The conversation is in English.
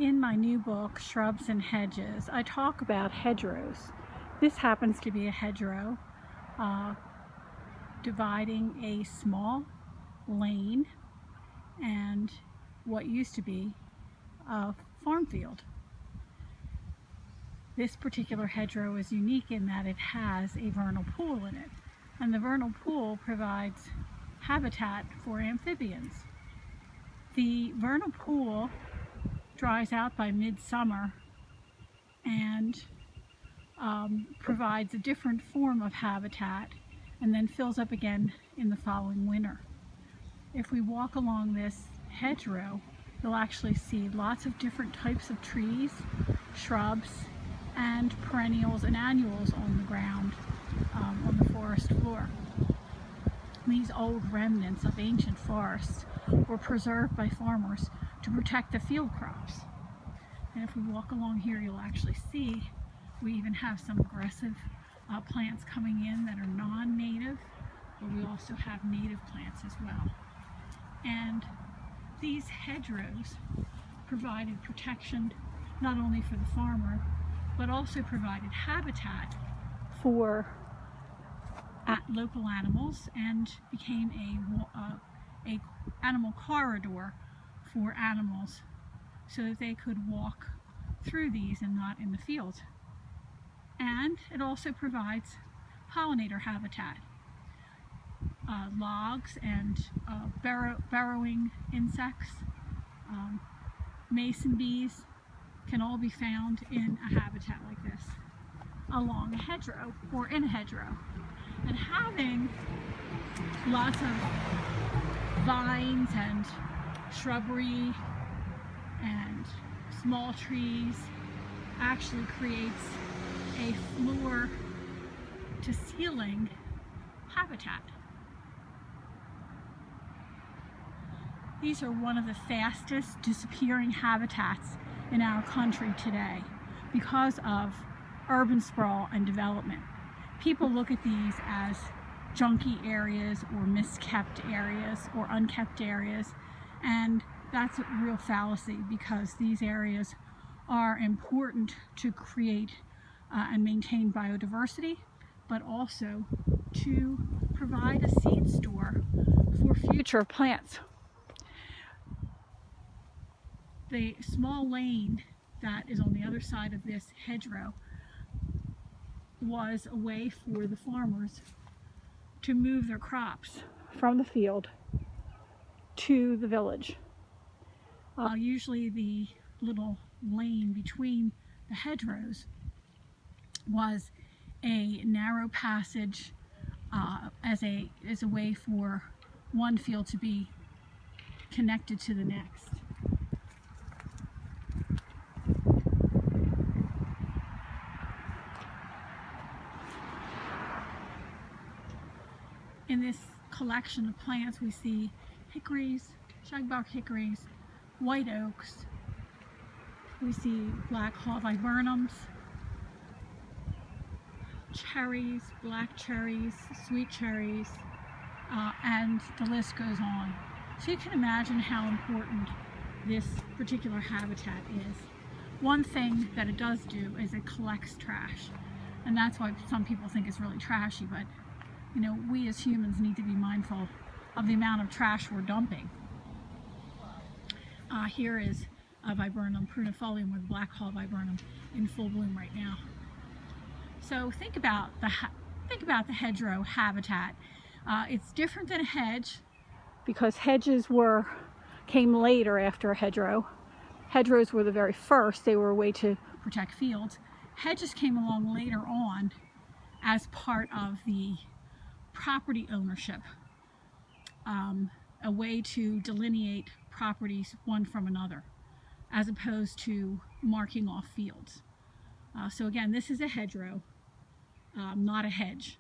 In my new book, Shrubs and Hedges, I talk about hedgerows. This happens to be a hedgerow dividing a small lane and what used to be a farm field. This particular hedgerow is unique in that it has a vernal pool in it, and the vernal pool provides habitat for amphibians. The vernal pool dries out by midsummer and provides a different form of habitat and then fills up again in the following winter. If we walk along this hedgerow, you'll actually see lots of different types of trees, shrubs, and perennials and annuals on the ground, on the forest floor. These old remnants of ancient forests were preserved by farmers to protect the field crops. And if we walk along here, you'll actually see we even have some aggressive plants coming in that are non-native, but we also have native plants as well. And these hedgerows provided protection not only for the farmer, but also provided habitat for local animals and became a animal corridor for animals so that they could walk through these and not in the field. And it also provides pollinator habitat. Logs and burrowing insects, mason bees can all be found in a habitat like this along a hedgerow or in a hedgerow. And having lots of vines and shrubbery and small trees actually creates a floor to ceiling habitat. These are one of the fastest disappearing habitats in our country today because of urban sprawl and development. People look at these as junky areas or miskept areas or unkept areas, and that's a real fallacy because these areas are important to create and maintain biodiversity, but also to provide a seed store for future plants. The small lane that is on the other side of this hedgerow was a way for the farmers to move their crops from the field to the village. Usually the little lane between the hedgerows was a narrow passage as a way for one field to be connected to the next. In this collection of plants, we see hickories, shagbark hickories, white oaks. We see black haw viburnums, cherries, black cherries, sweet cherries, and the list goes on. So you can imagine how important this particular habitat is. One thing that it does do is it collects trash, and that's why some people think it's really trashy, but you know, we as humans need to be mindful of the amount of trash we're dumping. Here is a viburnum prunifolium with black haw viburnum in full bloom right now. So think about the hedgerow habitat. It's different than a hedge because hedges came later after a hedgerow. Hedgerows were the very first. They were a way to protect fields. Hedges came along later on as part of the property ownership, a way to delineate properties one from another, as opposed to marking off fields. So again, this is a hedgerow, not a hedge.